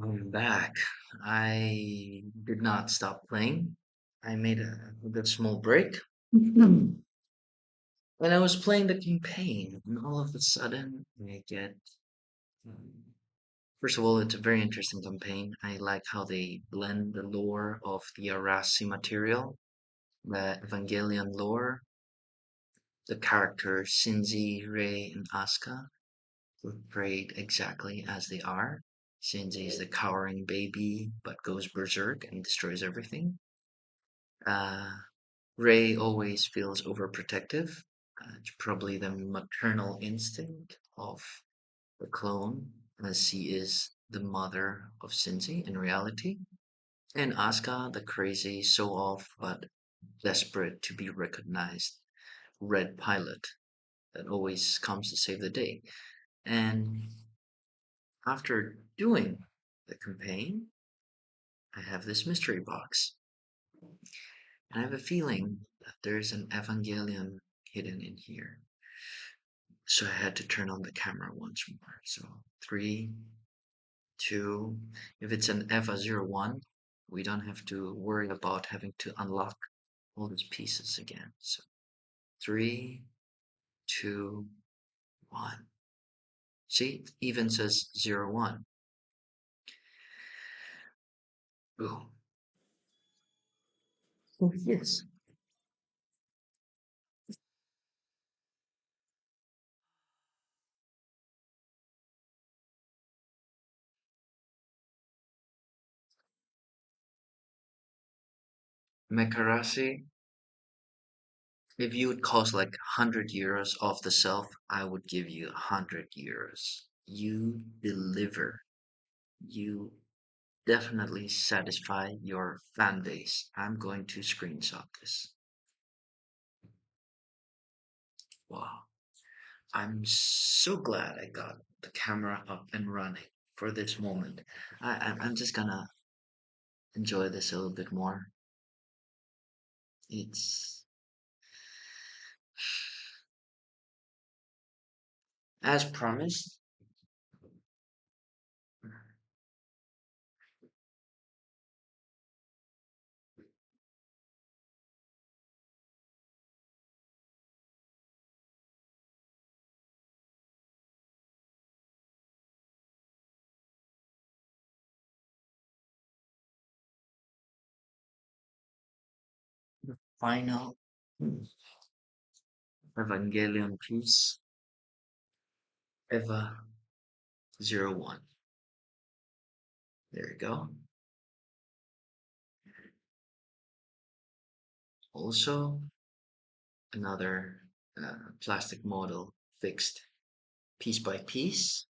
I'm back. I did not stop playing. I made a good small break. Mhm. And I was playing the campaign, and all of a sudden, I get. um, First of all, it's a very interesting campaign. I like how they blend the lore of the Arasi material, the Evangelion lore, the characters Shinji, Rei, and Asuka, portrayed exactly as they are. Shinji is the cowering baby, but goes berserk and destroys everything. Uh, Ray always feels overprotective. It's probably the maternal instinct of the clone, as she is the mother of Shinji in reality. And Asuka, the crazy, so off but desperate to be recognized red pilot that always comes to save the day. And after doing the campaign, I have this mystery box. And I have a feeling that there's an Evangelion hidden in here. So I had to turn on the camera once more. So three, two, if it's an EVA-01, we don't have to worry about having to unlock all these pieces again. So three, two, one. See, it even says 01. Boom. Oh, yes. Mecharashi, if you would cost like 100 euros off the shelf, I would give you 100 euros. You deliver. You definitely satisfy your fan base. I'm going to screenshot this. Wow. I'm so glad I got the camera up and running for this moment. I'm just gonna enjoy this a little bit more. It's as promised. The final Evangelion piece, EVA-01. There you go. Also, another plastic model fixed piece by piece.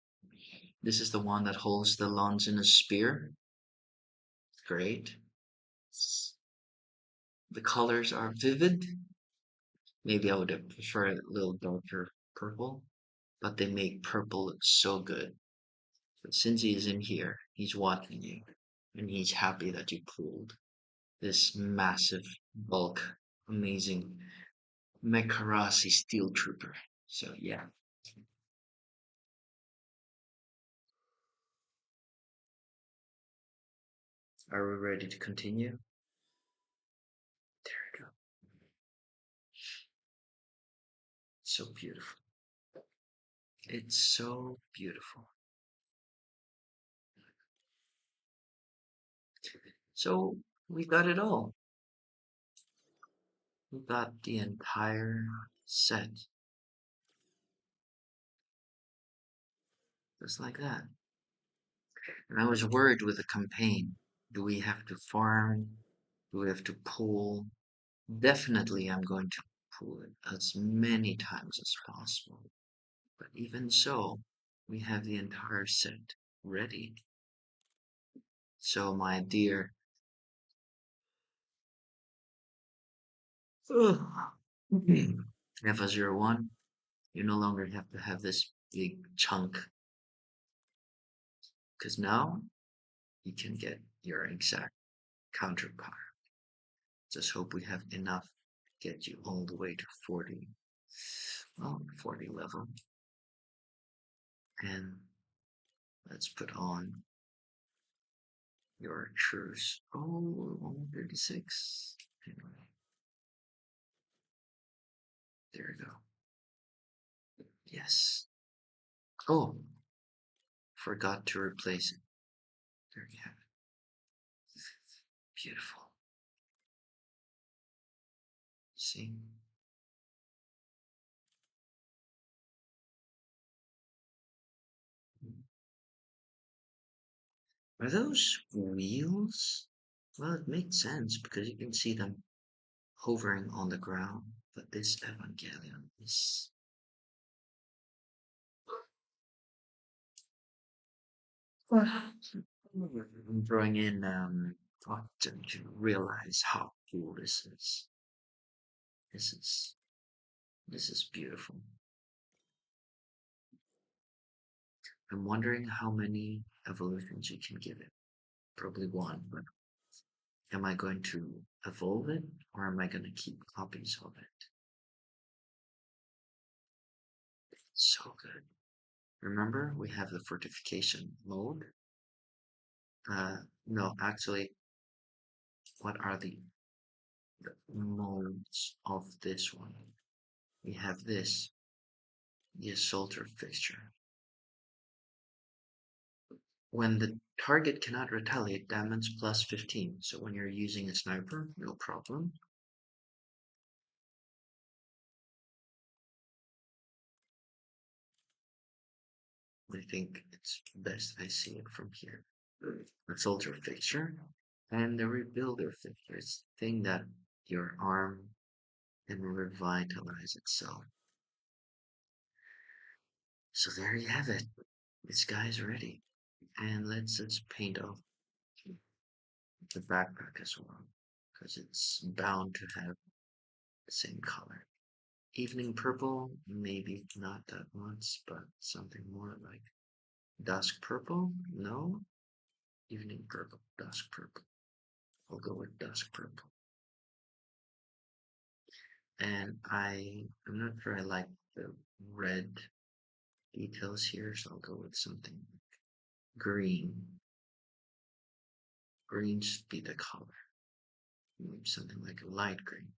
This is the one that holds the Longinus spear. Great. The colors are vivid. Maybe I would have preferred a little darker purple, but they make purple look so good. But since he is in here, he's watching you, and he's happy that you pulled this massive bulk, amazing Mecharashi steel trooper. So yeah, are we ready to continue? There we go. So beautiful. It's so beautiful. So we got it all. We got the entire set, just like that. And I was worried with the campaign. Do we have to farm? Do we have to pull? Definitely, I'm going to pull it as many times as possible. But even so, we have the entire set ready. So, my dear Eva-01, you no longer have to have this big chunk, because now you can get your exact counterpart. Just hope we have enough to get you all the way to 40, well, 40 level. And let's put on Your true scroll on 36. Anyway, there we go. Yes. Oh, forgot to replace it. There you have it. Beautiful. See? Are those wheels? Well, it makes sense because you can see them hovering on the ground. But this Evangelion is. I'm throwing in often to realize how cool this is. This is this is beautiful. I'm wondering how many evolutions you can give it. Probably one, but am I going to evolve it or am I going to keep copies of it? So good. Remember, we have the fortification mode. No, actually, what are the modes of this one? We have this, the assaulter fixture. When the target cannot retaliate, damage plus 15. So when you're using a sniper, no problem. I think it's best I see it from here. The soldier fixture and the rebuilder fixture. It's the thing that your arm can revitalize itself. So there you have it. This guy's ready. And let's just paint off the backpack as well. Because it's bound to have the same color. Evening purple, maybe not that much, but something more like dusk purple? No? Evening purple, dusk purple. I'll go with dusk purple. And I'm not sure I like the red details here, so I'll go with something green. Green should be the color. Maybe something like a light green.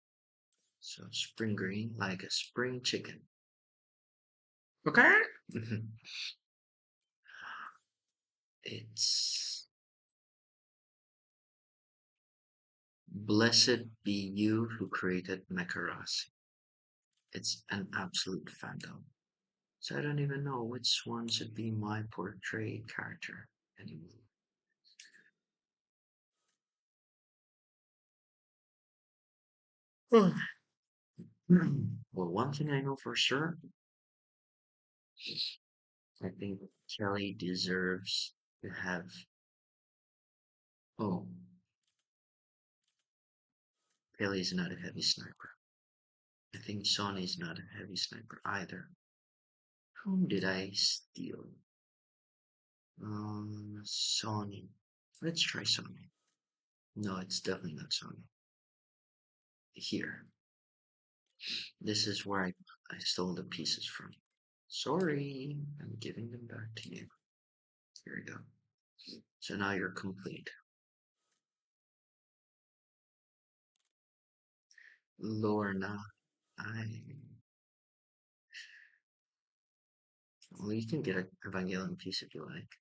So spring green, like a spring chicken. Okay. It's blessed be you who created Mecharashi. It's an absolute fandom. So I don't even know which one should be my portrayed character anymore. Well, one thing I know for sure, I think Kelly deserves to have. Oh, Kelly's not a heavy sniper. I think Sonny's not a heavy sniper either. Whom did I steal? Sonny. Let's try Sonny. No, it's definitely not Sonny. Here. This is where I stole the pieces from. Sorry, I'm giving them back to you. Here we go. So now you're complete. Lorna, I. Well, you can get a Evangelion piece if you like.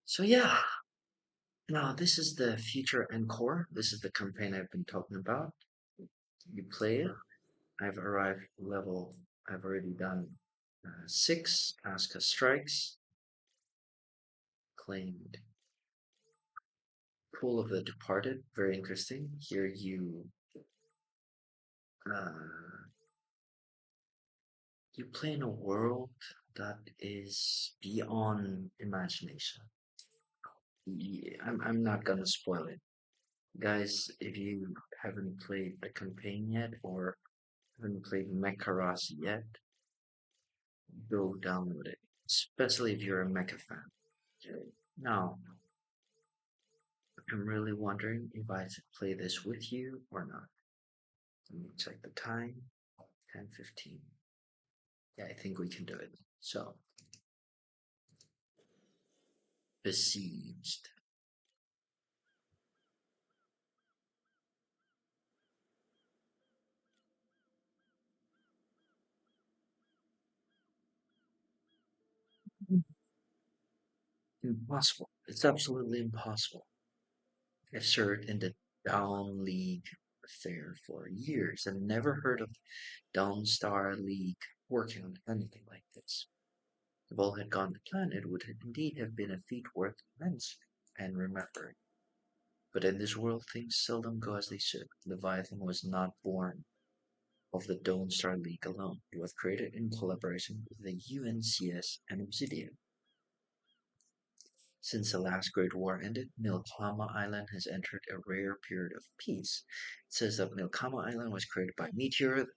So yeah, now this is the future encore. This is the campaign I've been talking about. You play it. I've arrived level. I've already done 6. Asuka strikes. Claimed. Pool of the Departed. Very interesting. Here uh, you play in a world that is beyond imagination. Yeah, I'm not gonna spoil it. Guys, if you haven't played the campaign yet or haven't played Mecharashi yet, go download it. Especially if you're a mecha fan. Now, I'm really wondering if I should play this with you or not. Let me check the time. 10:15. Yeah, I think we can do it. So, besieged. Impossible. It's absolutely impossible. I've served in the Down League affair for years and never heard of Dawnstar League working on anything like this. If all had gone to plan, it would indeed have been a feat worth mentioning and remembering. But in this world, things seldom go as they should. Leviathan was not born of the Dawnstar League alone. It was created in collaboration with the UNCS and Obsidian. Since the last Great War ended, Milkama Island has entered a rare period of peace. It says that Milkama Island was created by a meteor that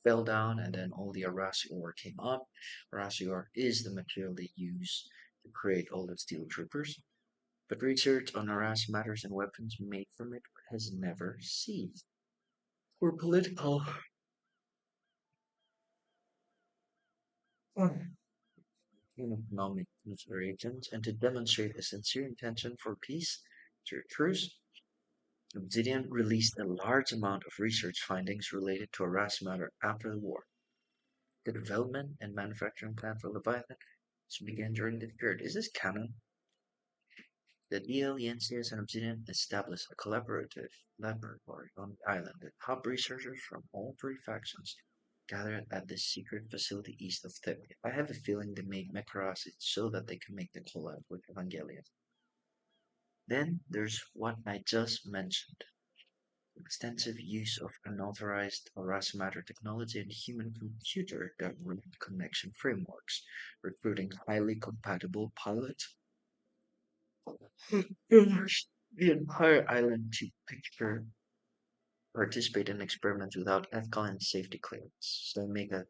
fell down and then all the Arasi ore came up. Arasi ore is the material they use to create all the steel troopers. But research on Arasi matters and weapons made from it has never ceased. For political and economic considerations and to demonstrate a sincere intention for peace through truce, Obsidian released a large amount of research findings related to Arasi matter after the war. The development and manufacturing plan for Leviathan began during this period. Is this canon? The DL, Series, and Obsidian established a collaborative laboratory on the island that top researchers from all three factions gathered at this secret facility east of Thebes. I have a feeling they made Mecharashi so that they can make the collab with Evangelion. Then there's what I just mentioned. Extensive use of unauthorized harass matter technology and human-computer direct connection frameworks, recruiting highly compatible pilots the entire island to picture participate in experiments without ethical and safety clearance. So make a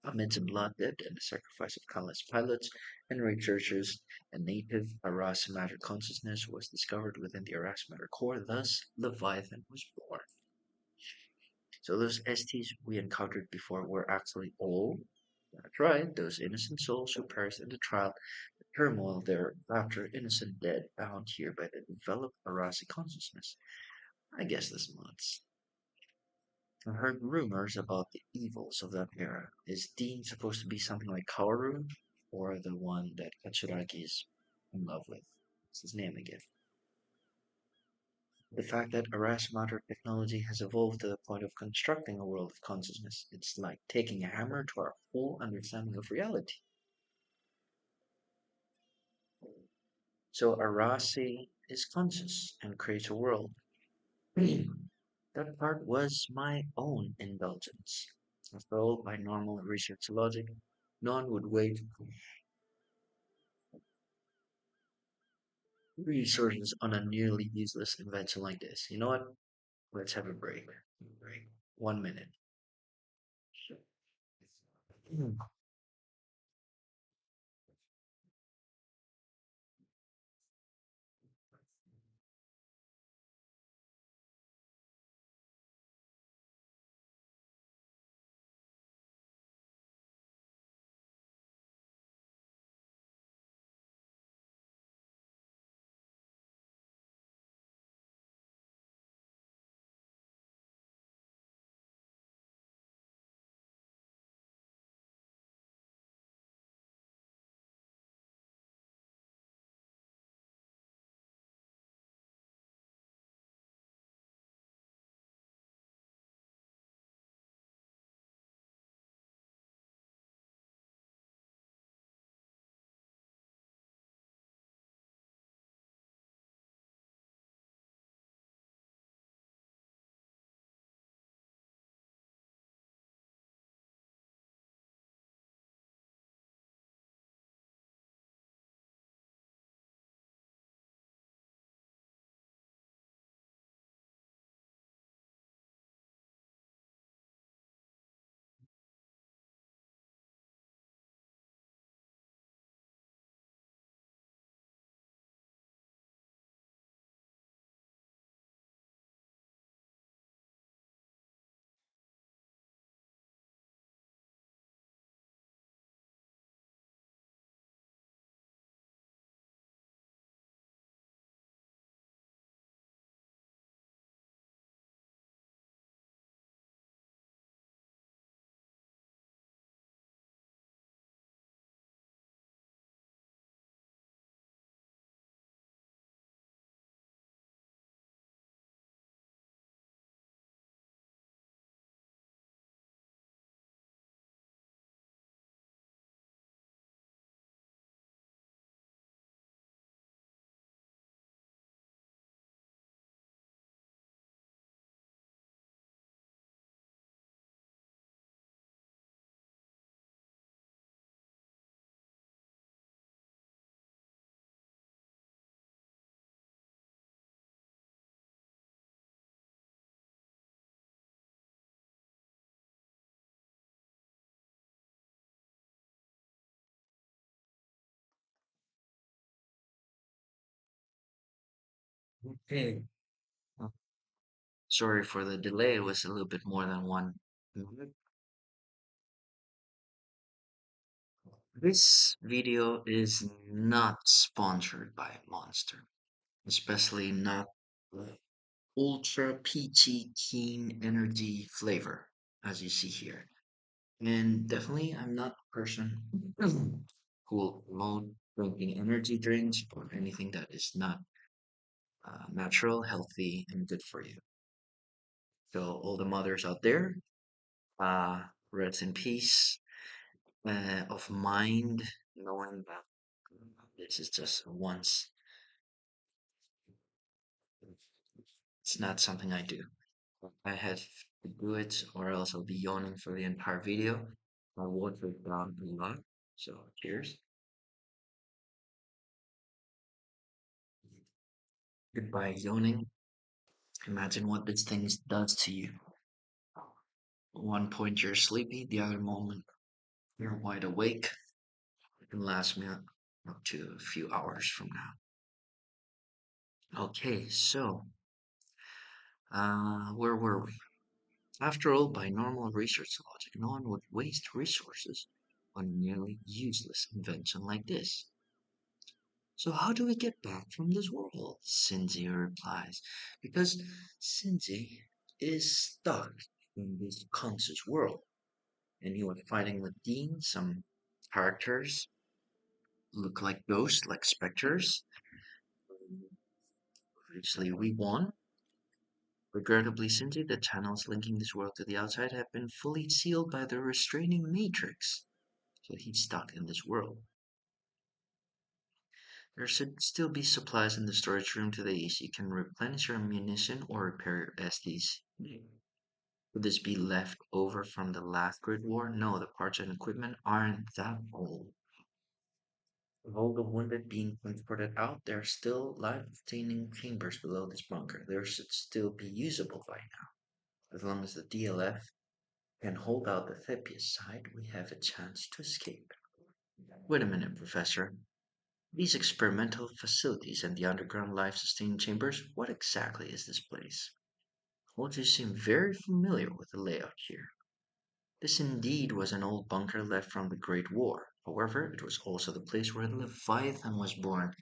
amidst blood debt and the sacrifice of countless pilots and researchers, a native Aras matter consciousness was discovered within the Aras matter core. Thus, Leviathan was born. So those STs we encountered before were actually all, that's right, those innocent souls who perished in the trial, the turmoil thereafter, innocent dead, bound here by the developed Arasi consciousness. I guess this much. I heard rumors about the evils of that era. Is Dean supposed to be something like Kaoru, or the one that Katsuragi is in love with? What's his name again? The fact that Arash matter technology has evolved to the point of constructing a world of consciousness. It's like taking a hammer to our full understanding of reality. So Arasi is conscious and creates a world. That part was my own indulgence. After all, by normal research logic, no one would wait resources on a nearly useless invention like this. You know what? Let's have a break. Break. 1 minute. Okay. Uh, Sorry for the delay. It was a little bit more than 1 minute. This video is not sponsored by Monster, especially not the ultra peachy keen energy flavor, as you see here. And definitely, I'm not a person who will promote drinking energy drinks or anything that is not natural, healthy, and good for you. So, all the mothers out there, rest in peace of mind, knowing that this is just once, it's not something I do. I have to do it, or else I'll be yawning for the entire video. My water down a lot. So, cheers. Goodbye, yawning. Imagine what this thing does to you. One point you're sleepy, the other moment you're wide awake. It can last me up to a few hours from now. Okay, so where were we? After all, by normal research logic, no one would waste resources on a nearly useless invention like this. So how do we get back from this world? Shinji replies. Because Shinji is stuck in this conscious world. And he was fighting with Dean. Some characters look like ghosts, like specters. Obviously, we won. Regrettably, Shinji, the channels linking this world to the outside have been fully sealed by the restraining matrix. So he's stuck in this world. There should still be supplies in the storage room to the east. You can replenish your ammunition or repair your SDs. Would this be left over from the last Grid War? No, the parts and equipment aren't that old. With all the wounded being transported out, there are still life-sustaining chambers below this bunker. They should still be usable by now. As long as the DLF can hold out the Thepius side, we have a chance to escape. Wait a minute, Professor. These experimental facilities and the underground life-sustaining chambers, what exactly is this place? Well, you seem very familiar with the layout here. This indeed was an old bunker left from the Great War. However, it was also the place where the Leviathan was born.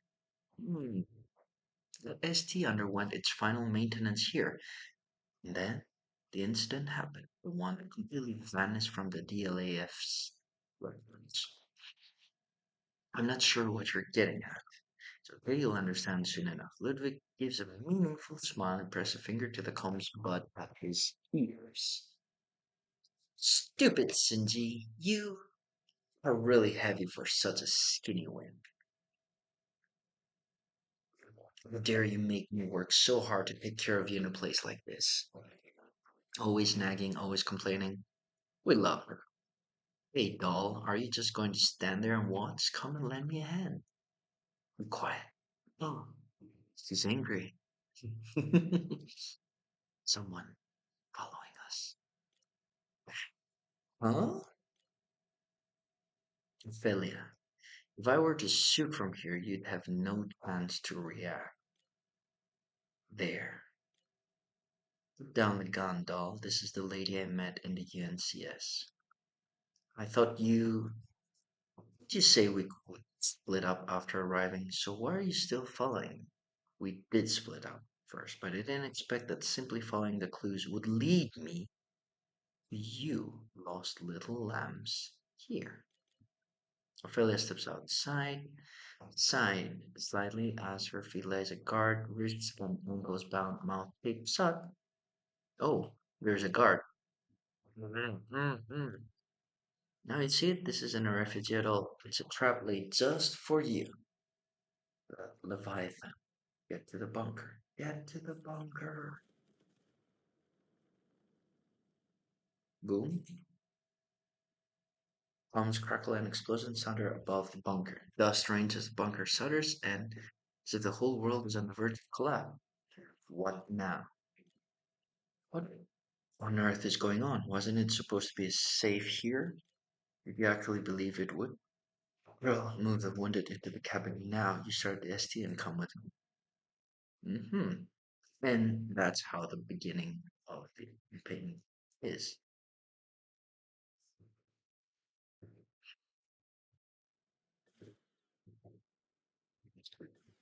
Hmm. The ST underwent its final maintenance here, and then the incident happened. The one that completely vanished from the DLAF's records. I'm not sure what you're getting at. It's okay, you'll understand soon enough. Ludwig gives a meaningful smile and presses a finger to the comb's butt at his ears. Stupid Shinji, you are really heavy for such a skinny wimp. How dare you make me work so hard to take care of you in a place like this? Always nagging, always complaining. We love her. Hey, doll, are you just going to stand there and watch? Come and lend me a hand. Be quiet. Oh, she's angry. Someone following us. Huh? Ophelia, if I were to shoot from here, you'd have no chance to react. There. Put down the gun, doll. This is the lady I met in the UNCS. I thought you say we would split up after arriving, so why are you still following? We did split up first, but I didn't expect that simply following the clues would lead me to you, lost little lambs. Here. Ophelia steps outside slightly as her feet lays a guard, wrists and ankles bound, mouth taped shut. Oh, there's a guard. Now you see it, this isn't a refugee at all. It's a trap laid just for you. Leviathan. Get to the bunker. Get to the bunker. Boom. Bombs crackle and explosions thunder above the bunker. Dust rains as the bunker shudders and as if the whole world is on the verge of collapse. What now? What on earth is going on? Wasn't it supposed to be safe here? Did you actually believe it would? Well, move the wounded into the cabin now. You start the ST and come with me. Hmm. And that's how the beginning of the campaign is.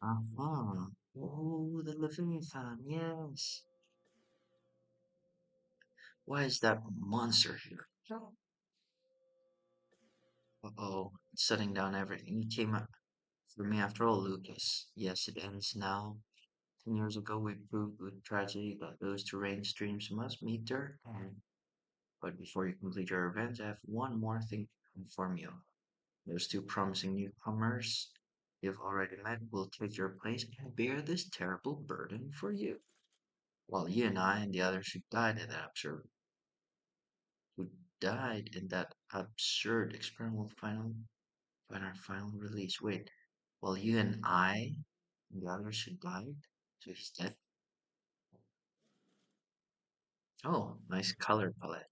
Uh-huh. Oh, the Leviathan, yes. Why is that monster here? Uh-oh, it's shutting down everything. You came up for me after all, Lucas. Yes, it ends now. 10 years ago, we proved with tragedy that those terrain streams must meet their end. But before you complete your revenge, I have one more thing to inform you. Those two promising newcomers you've already met will take your place and bear this terrible burden for you. While you and I and the others who died in that absurd experiment will find our final release. Wait, while you and I and the others who died, so he's dead. Oh, nice color palette.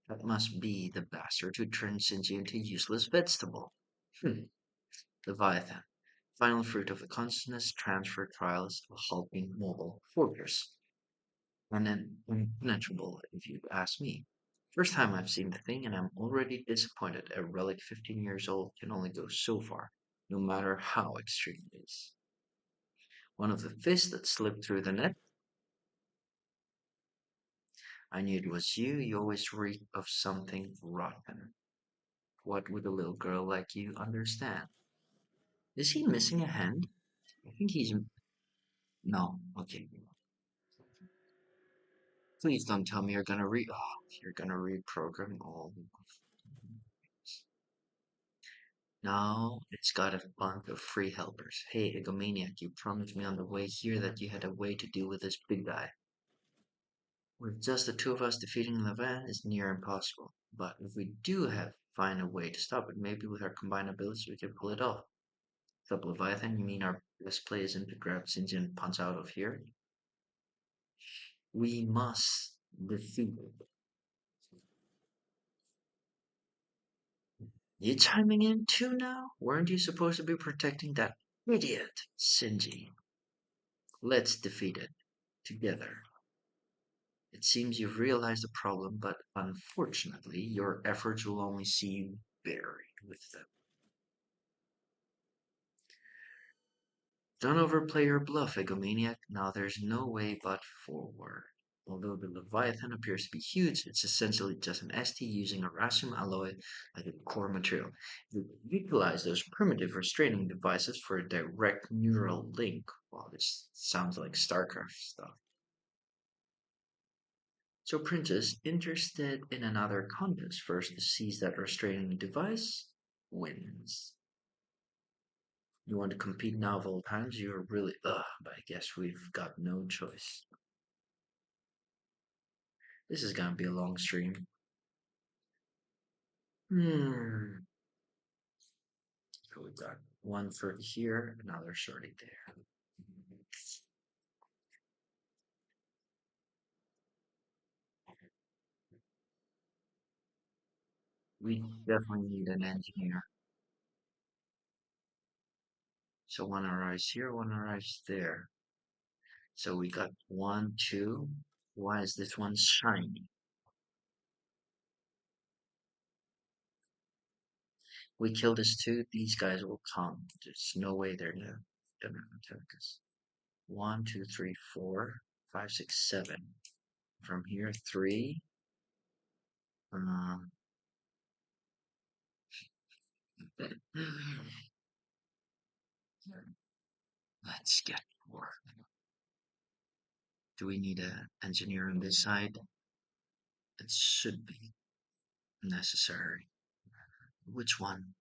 That must be the bastard who turned Shinji into a useless vegetable. Hmm. Leviathan. Final fruit of the consciousness transfer trials of hulking mobile fortress. And then impenetrable, if you ask me. First time I've seen the thing, and I'm already disappointed. A relic 15 years old can only go so far, no matter how extreme it is. One of the fists that slipped through the net. I knew it was you. You always reek of something rotten. What would a little girl like you understand? Is he missing a hand? I think he's. No. Okay. Please don't tell me you're gonna reprogram all. No, it's got a bunch of free helpers. Hey, egomaniac, you promised me on the way here that you had a way to deal with this big guy. With just the two of us defeating Levan is near impossible. But if we do have find a way to stop it, maybe with our combined abilities we can pull it off. Stop Leviathan, you mean our best play isn't to grab Shinji and punch out of here? We must defeat it. You chiming in too now? Weren't you supposed to be protecting that idiot, Shinji? Let's defeat it together. It seems you've realized the problem, but unfortunately, your efforts will only see you buried with them. Don't overplay your bluff, egomaniac. Now there's no way but forward. Although the Leviathan appears to be huge, it's essentially just an ST using a rhasium alloy like a core material. You utilize those primitive restraining devices for a direct neural link. Wow, this sounds like StarCraft stuff. So Princess, interested in another contest, first to seize that restraining device wins. You want to compete now of all times? You're really but I guess we've got no choice. This is gonna be a long stream. Hmm. So we got one for here, another sorting there. We definitely need an engineer. So one arrives here, one arrives there. So we got one, two. Why is this one shiny? We kill this two, these guys will come. There's no way they're gonna attack us. One, two, three, four, five, six, seven. From here, three. Um, let's get four. Do we need an engineer on this side? It should be necessary. Which one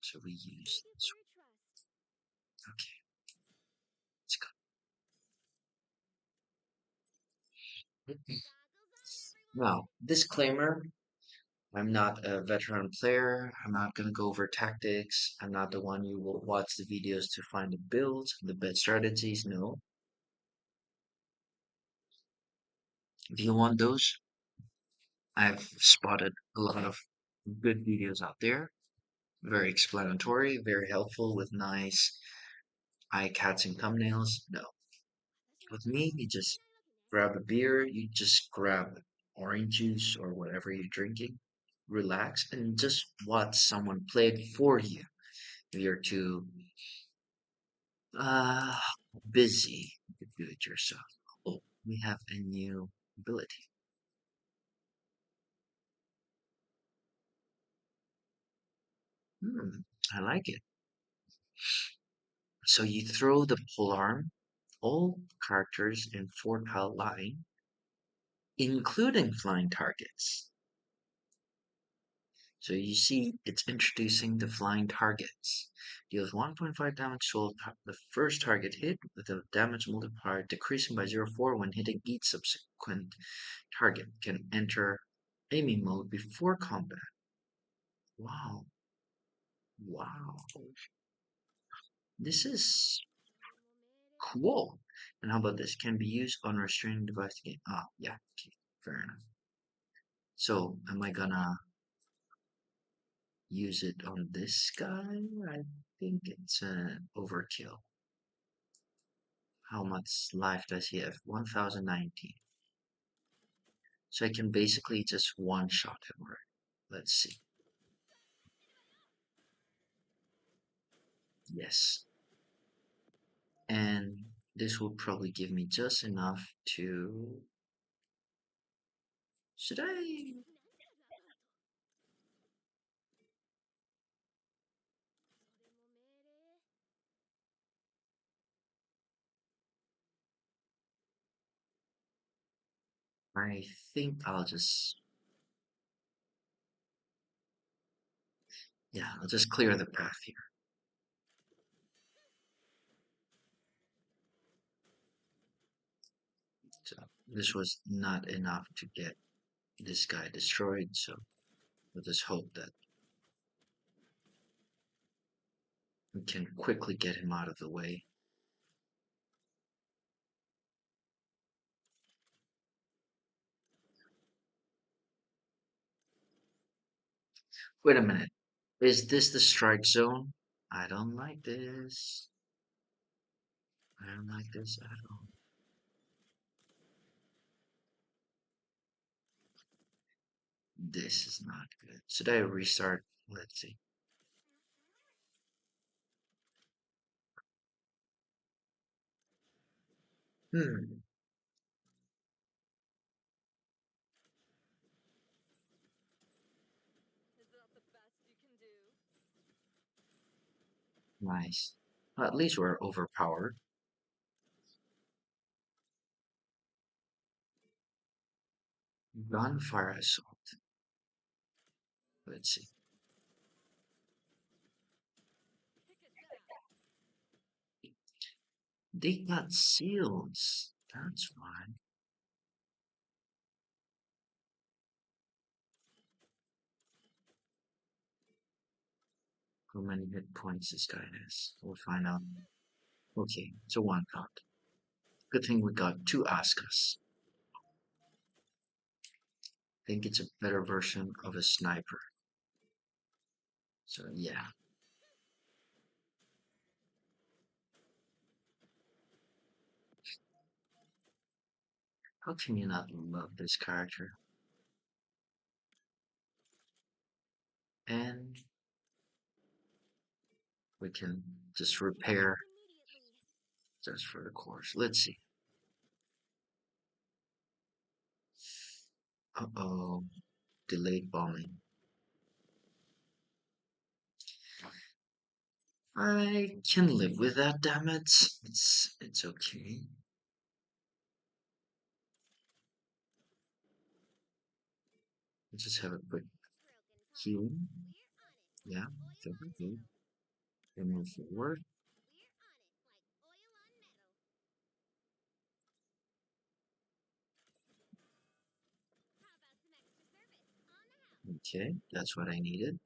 should we use? Okay, let's go. Now, disclaimer, I'm not a veteran player. I'm not going to go over tactics. I'm not the one you will watch the videos to find the builds, the best strategies. No. If you want those, I've spotted a lot of good videos out there. Very explanatory, very helpful with nice eye-catching thumbnails. No. With me, you just grab a beer, you just grab orange juice or whatever you're drinking, relax, and just watch someone play it for you. If you're too uh, busy to do it yourself. Oh, we have a new ability. Hmm, I like it. So you throw the polearm, all characters in 4 tile line, including flying targets. So you see, it's introducing the flying targets. Deals 1.5 damage to the first target hit, with the damage multiplier decreasing by 0.4 when hitting each subsequent target. Can enter aiming mode before combat. Wow, wow. This is cool. And how about this? Can be used on restraining device again. Ah, yeah, okay, fair enough. So, am I gonna use it on this guy? I think it's an overkill. How much life does he have? 1019. So I can basically just one shot him, right? Let's see. Yes. And this will probably give me just enough to. Should I? I think I'll just. Yeah, I'll just clear the path here. So this was not enough to get this guy destroyed, so we'll just hope that we can quickly get him out of the way. Wait a minute. Is this the strike zone? I don't like this. I don't like this at all. This is not good. Should I restart? Let's see. Hmm, nice. Well, at least we're overpowered. Gunfire assault. Let's see. They got seals. That's fine. How many hit points this guy has? We'll find out. Okay, it's a one shot. Good thing we got two Askas. I think it's a better version of a sniper. So yeah. How can you not love this character? And we can just repair just for the course. Let's see. Uh-oh. Delayed bombing. I can live with that, damn it. It's okay. Let's just have a quick healing. Yeah, very good. And move forward. Okay, that's what I needed.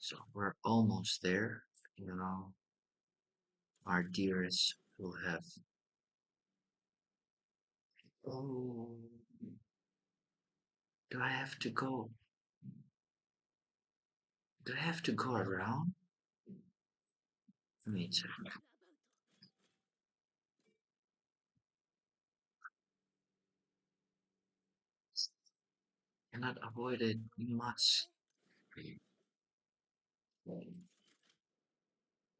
So we're almost there. You know, our dearest will have. Oh. Do I have to go? Do I have to go around? Me too. Cannot avoid it. You must.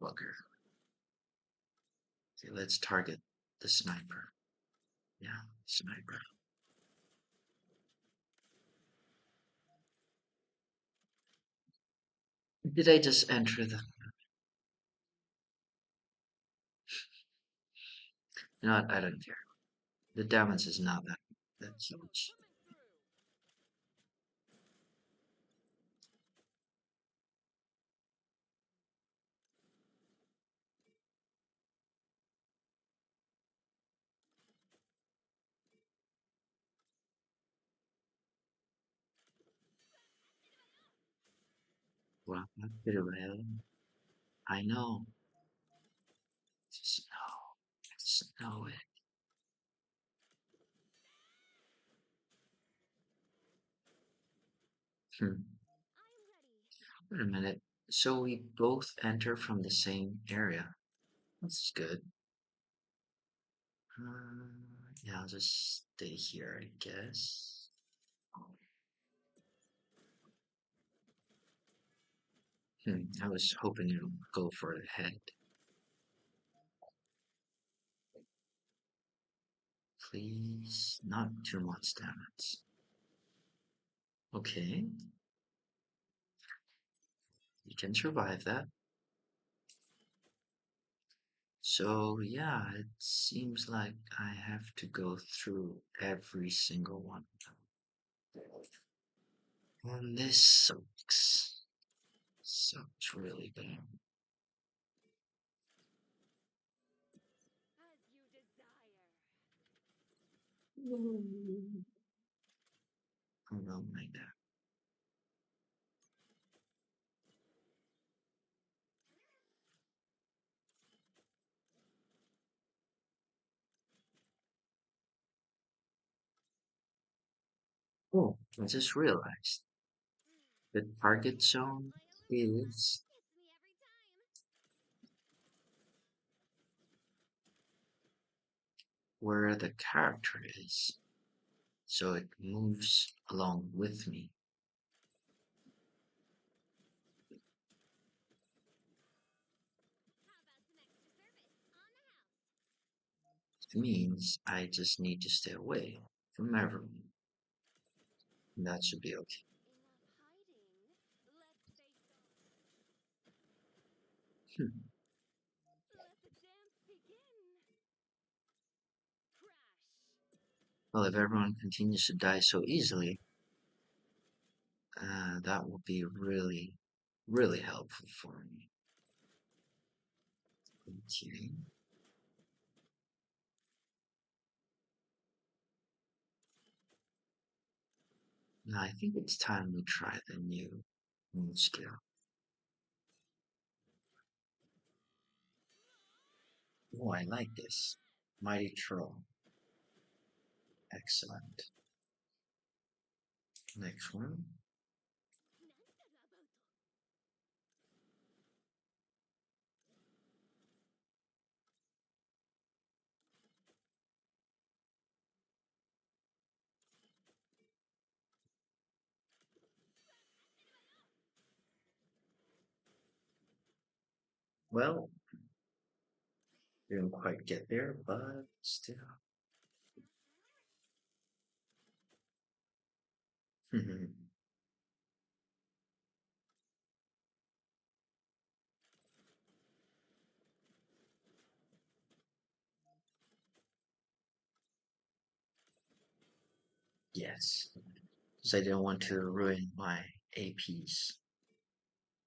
Bugger. Okay, let's target the sniper. Yeah, sniper. Did I just enter the? You know what? I don't care. The damage is not that huge. Well, pretty well. I know. Snow. Snow it. Hmm. Wait a minute. So we both enter from the same area. That's good. Yeah, I'll just stay here, I guess. I was hoping you'd go for the head. Please, not too much damage. Okay, you can survive that. So, yeah, it seems like I have to go through every single one. And this sucks. Sucks really bad. I don't like that. Oh, I just realized the target zone is where the character is. So it moves along with me. It means I just need to stay away from everyone. And that should be okay. Hmm. Well, if everyone continues to die so easily, that will be really, really helpful for me. Okay. Now I think it's time we try the new moon skill. Oh, I like this. Mighty Troll. Excellent. Next one. Well, didn't quite get there, but still. Yes, because I didn't want to ruin my APs.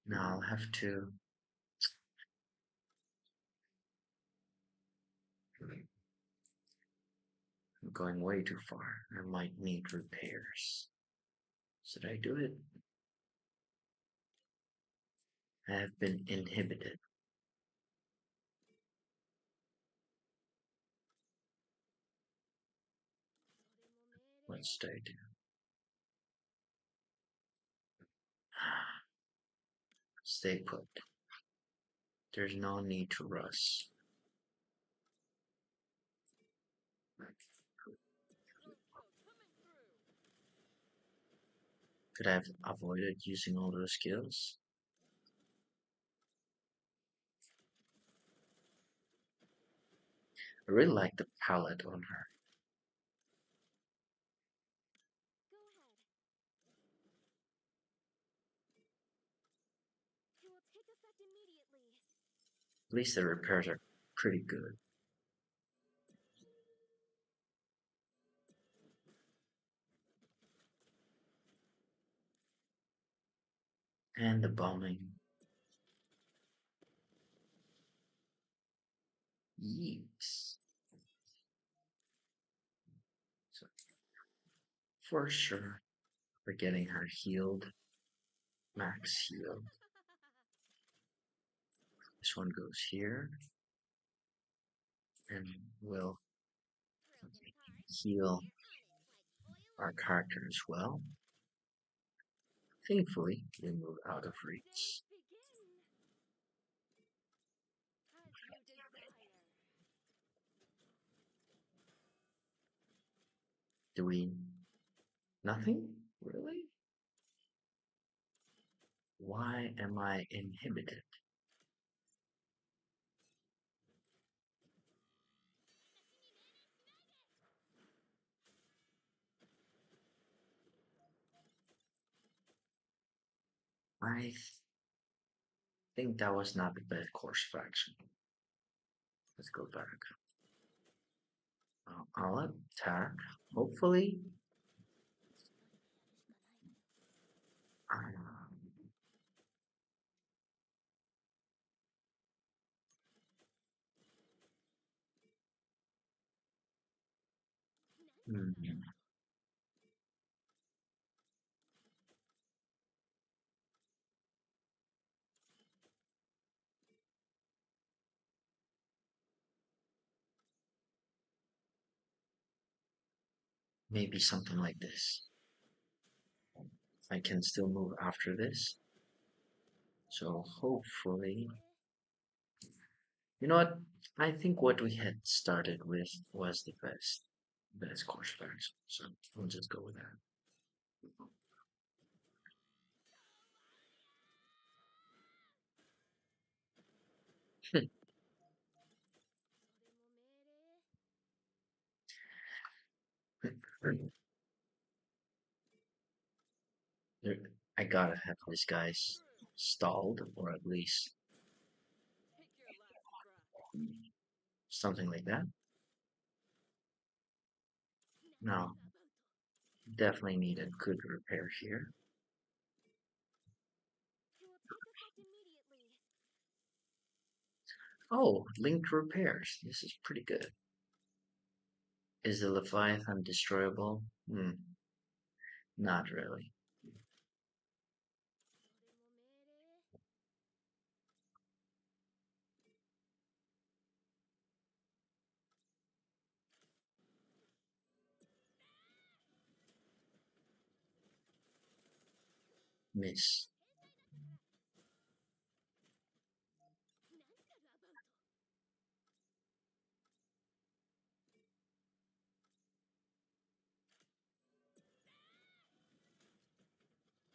Now I'll have to. I'm going way too far. I might need repairs. Should I do it? I have been inhibited. What should I do? Stay put. There's no need to rush. Could I have avoided using all those skills? I really like the palette on her. At least the repairs are pretty good. And the bombing. Yeeks. So for sure, we're getting her healed. Max healed. This one goes here. And will heal our character as well. Thankfully, we move out of reach. Do we? Nothing? Really? Why am I inhibited? I think that was not the best course of action. Let's go back. I'll attack. Hopefully, um, hmm, maybe something like this. I can still move after this. So hopefully, you know what? I think what we had started with was the best course of action. So we'll just go with that. I gotta have these guys stalled, or at least something like that. No, definitely need a good repair here. Oh, linked repairs. This is pretty good. Is the Leviathan destroyable? Hmm, not really. Miss.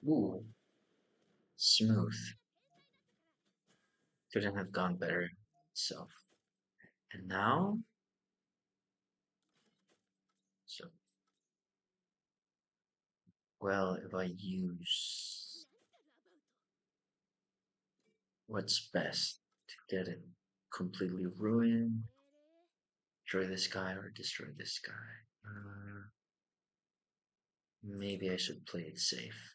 Ooh, smooth. Couldn't have gone better itself. And now, so, well, if I use what's best to get it completely ruined, destroy this guy or destroy this guy. Maybe I should play it safe.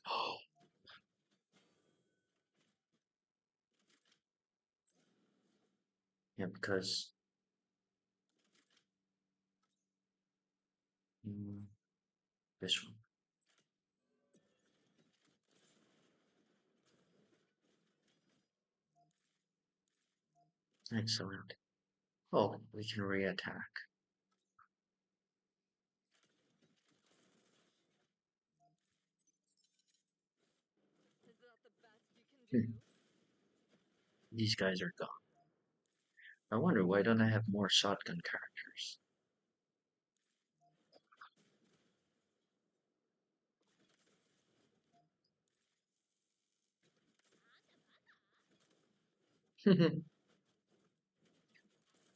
Oh, yeah, because mm, this one. Excellent. Oh, we can re-attack. Hmm, these guys are gone. I wonder why don't I have more shotgun characters?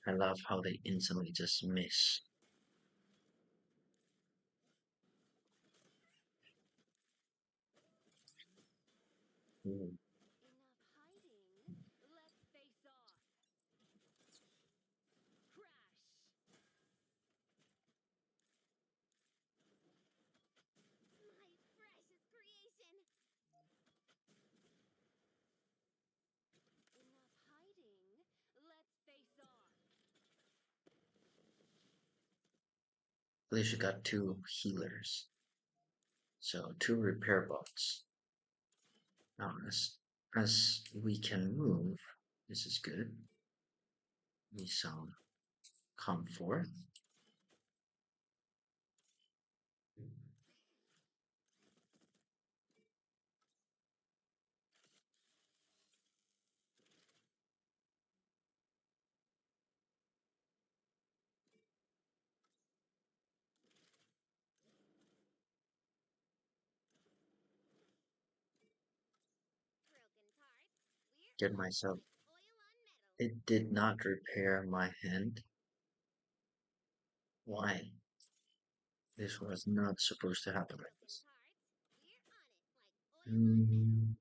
I love how they instantly just miss. Ooh, at least you got two healers. So two repair bots. Now as we can move, this is good. We shall come forth. Get myself. It did not repair my hand. Why? This was not supposed to happen like this. Mm,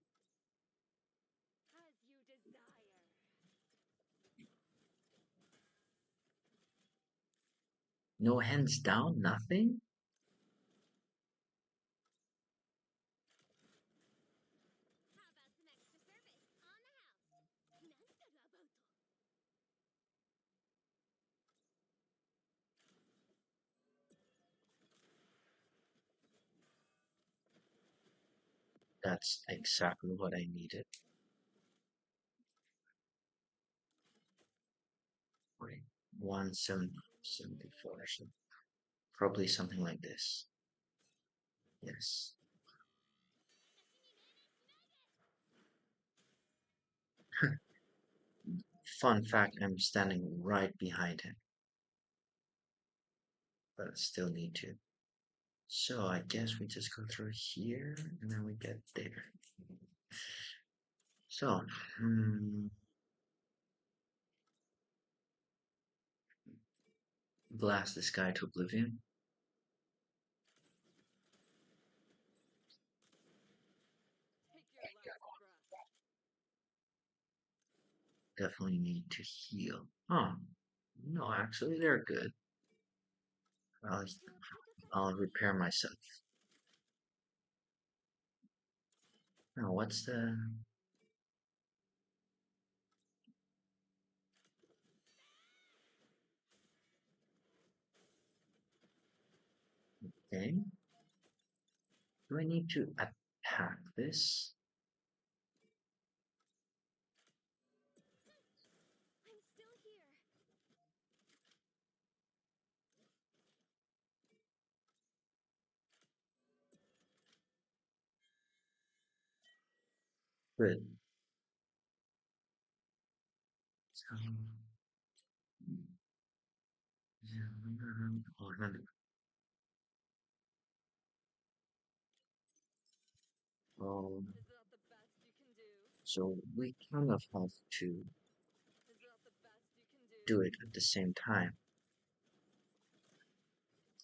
no hands down, nothing? That's exactly what I needed. Wait, 174, so probably something like this. Yes. Fun fact, I'm standing right behind him, but I still need to. So I guess we just go through here and then we get there. So, blast this guy to oblivion. Definitely need to heal. Huh. No, actually, they're good. I'll, I'll repair myself. Now, what's the thing? Do I need to attack this? Good. So, um, so we kind of have to do it at the same time.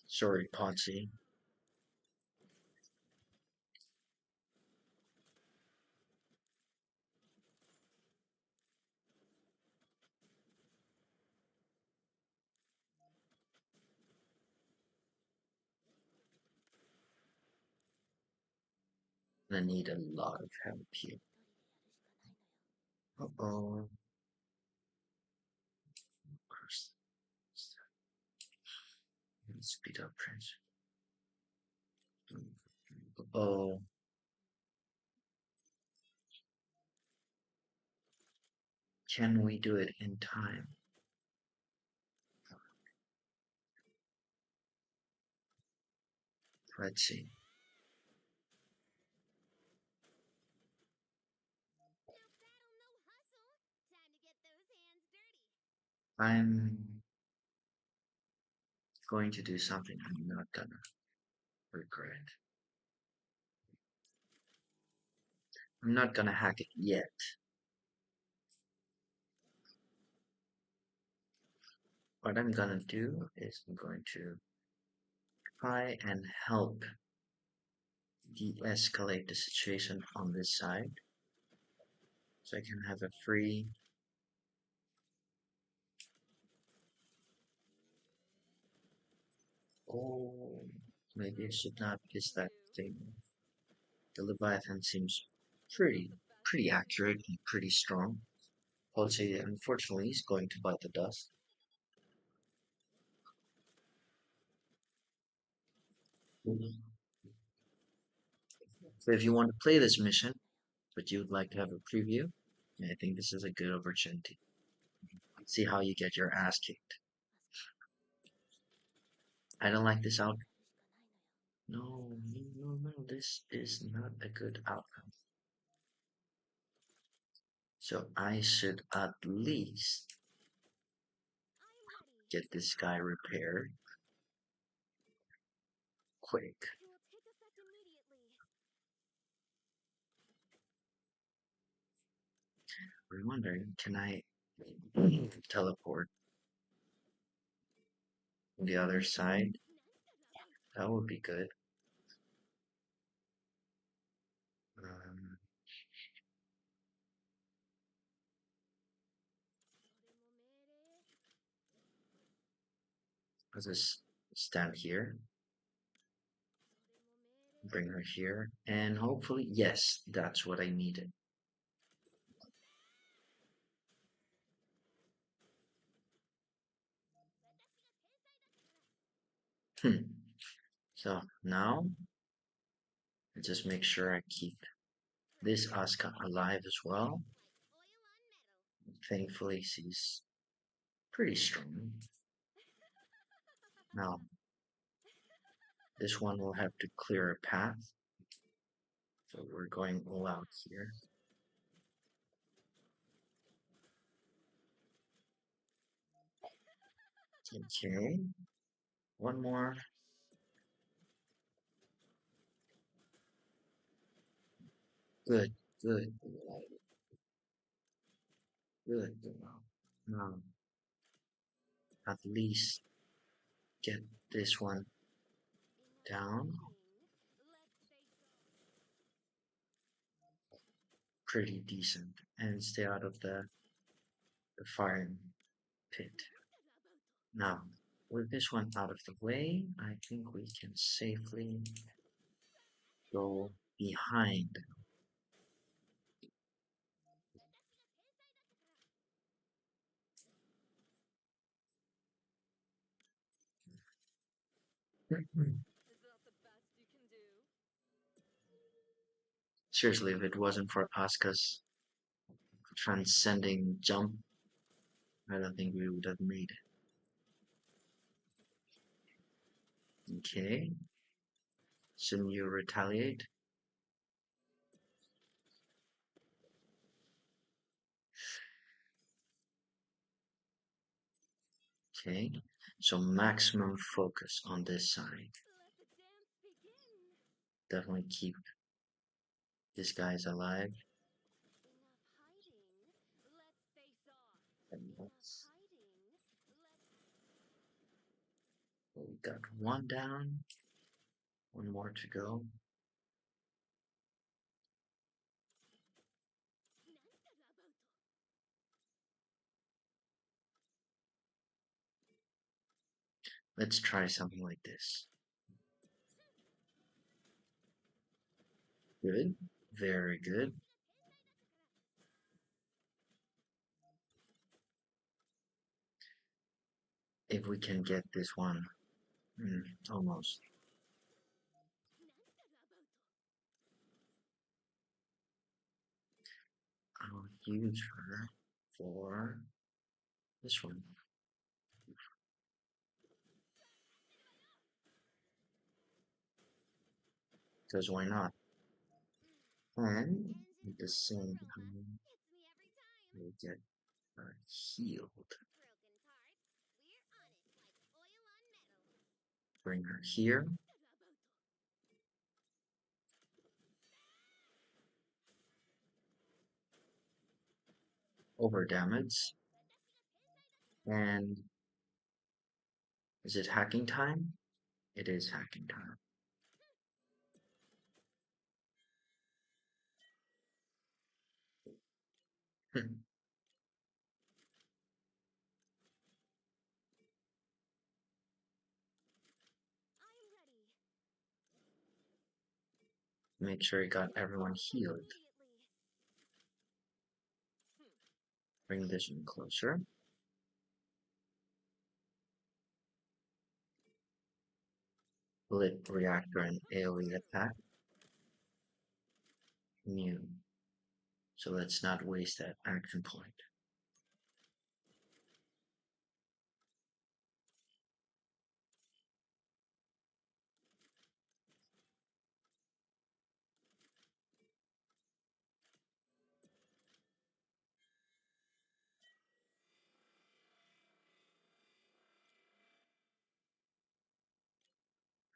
Sorry, Potsy. I need a lot of help here. Uh-oh. Speed up Prince. Oh, can we do it in time? Let's see. I'm going to do something I'm not gonna regret. I'm not gonna hack it yet. What I'm gonna do is I'm going to try and help de-escalate the situation on this side so I can have a free. Oh, maybe I should not kiss that thing. The Leviathan seems pretty accurate and pretty strong. I would say, unfortunately, he's going to bite the dust. So if you want to play this mission, but you would like to have a preview, I think this is a good opportunity. See how you get your ass kicked. I don't like this outcome. No, no, no, no, this is not a good outcome. So I should at least get this guy repaired quick. I'm wondering, can I teleport on the other side? That would be good. Um, I'll just stand here, bring her here, and hopefully, yes, that's what I needed. So now, just make sure I keep this Asuka alive as well. Thankfully, she's pretty strong. Now, this one will have to clear a path. So we're going all out here. Okay. One more. Good, good, good. Now, at least get this one down. Pretty decent. And stay out of the firing pit. Now, with this one out of the way, I think we can safely go behind. Seriously, if it wasn't for Asuka's transcending jump, I don't think we would have made it. Okay. Shouldn't you retaliate? Okay. So maximum focus on this side. Definitely keep these guys alive. And we got one down. One more to go. Let's try something like this. Good. Very good. If we can get this one. Almost. I'll use her for this one. Because why not? And at the same time, we get healed. Bring her here. Over damage. And is it hacking time? It is hacking time. Make sure he got everyone healed. Bring this one closer. Lit reactor and AoE attack. Immune. So let's not waste that action point.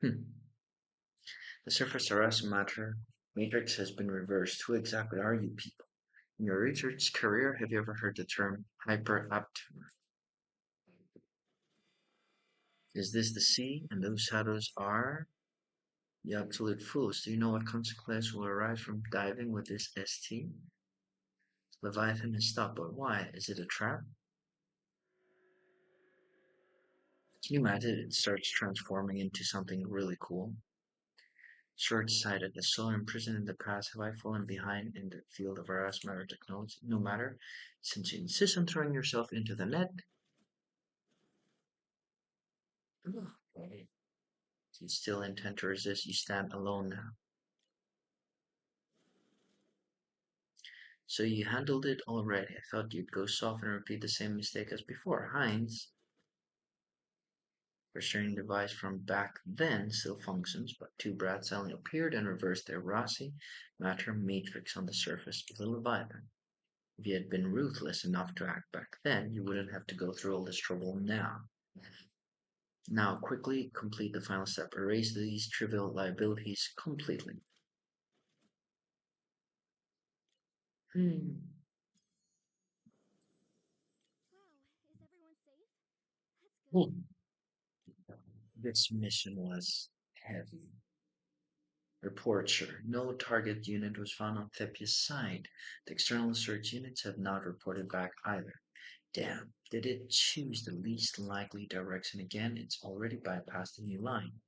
Hmm. The surface arrest matter matrix has been reversed. Who exactly are you people? In your research career, have you ever heard the term hyperaptor? Is this the sea and those shadows are the absolute fools? Do you know what consequence will arise from diving with this ST? Leviathan has stopped, but why? Is it a trap? Can you imagine it starts transforming into something really cool? Short-sighted, as so imprisoned in the past, have I fallen behind in the field of Eras matter technology? No matter, since you insist on throwing yourself into the net, you still intend to resist, you stand alone now. So you handled it already. I thought you'd go soft and repeat the same mistake as before. Heinz, restraining device from back then still functions, but two brats suddenly appeared and reversed their Rossi matter matrix on the surface of the Leviathan. If you had been ruthless enough to act back then, you wouldn't have to go through all this trouble now. Now, quickly complete the final step. Erase these trivial liabilities completely. Hmm. Hmm. This mission was heavy. Report, sure. No target unit was found on Thepia's side. The external search units have not reported back either. Damn, did it choose the least likely direction again? It's already bypassed the new line.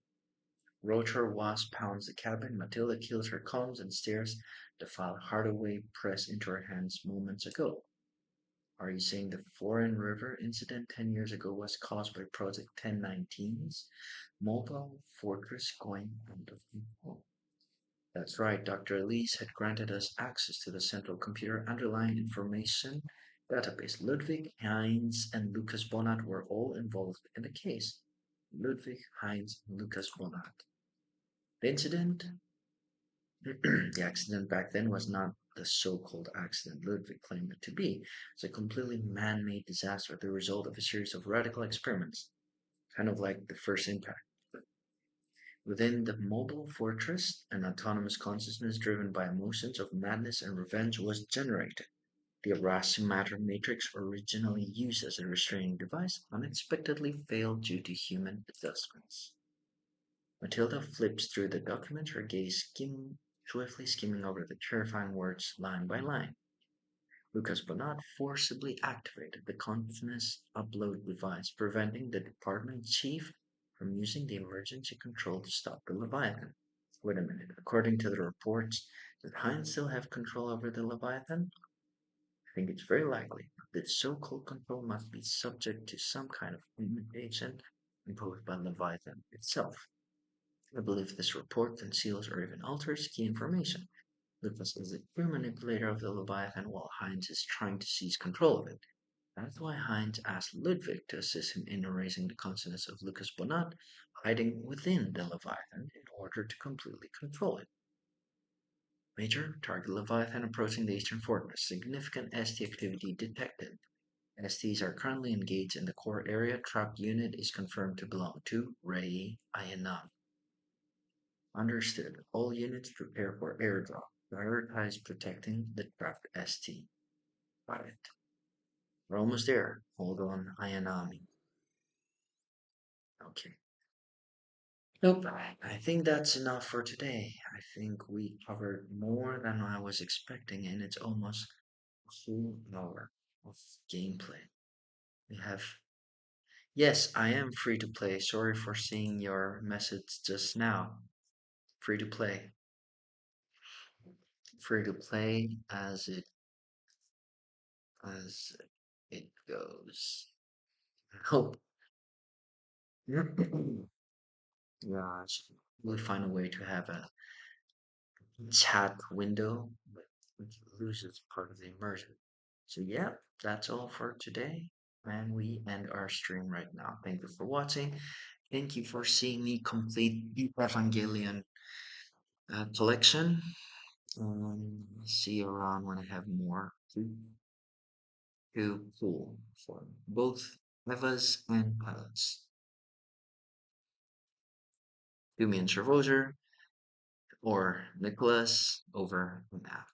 Rotor Wasp pounds the cabin. Matilda kills her comms and stares the file Hardaway pressed into her hands moments ago. Are you saying the Foreign River incident 10 years ago was caused by Project 1019's mobile fortress going out of control? That's right, Dr. Elise had granted us access to the central computer underlying information database. Ludwig, Heinz, and Lucas Bonat were all involved in the case. Ludwig, Heinz, and Lucas Bonat. The incident, the accident back then was not the so-called accident Ludwig claimed it to be. It's a completely man-made disaster, the result of a series of radical experiments, kind of like the first impact. Within the mobile fortress, an autonomous consciousness driven by emotions of madness and revenge was generated. The Arasi matter matrix, originally used as a restraining device, unexpectedly failed due to human adjustments. Matilda flips through the document, her gaze swiftly skimming over the terrifying words line by line. Lucas Bonat forcibly activated the consciousness upload device, preventing the department chief from using the emergency control to stop the Leviathan. Wait a minute. According to the reports, did Heinz still have control over the Leviathan? I think it's very likely that so-called control must be subject to some kind of limitation imposed by Leviathan itself. I believe this report conceals or even alters key information. Lucas is the true manipulator of the Leviathan while Heinz is trying to seize control of it. That's why Heinz asked Ludwig to assist him in erasing the consciousness of Lucas Bonat hiding within the Leviathan in order to completely control it. Major, target Leviathan approaching the eastern fortress. Significant ST activity detected. STs are currently engaged in the core area. Trapped unit is confirmed to belong to Ray Ayanami. Understood. All units prepare for airdrop. Prioritize protecting the trapped ST. Got it. We're almost there. Hold on, Ayanami. Okay. Nope. I think that's enough for today. I think we covered more than I was expecting, and it's almost a full hour of gameplay. We have. Yes, I am free to play. Sorry for seeing your message just now. Free to play. Free to play as it goes. I hope. Gosh, we'll find a way to have a chat window, but it loses part of the immersion. So yeah, that's all for today. And we end our stream right now. Thank you for watching. Thank you for seeing me complete the Evangelion collection. See you around when I have more to pull for both Evas and pilots. Do me and Cervoser or Nicholas over and out.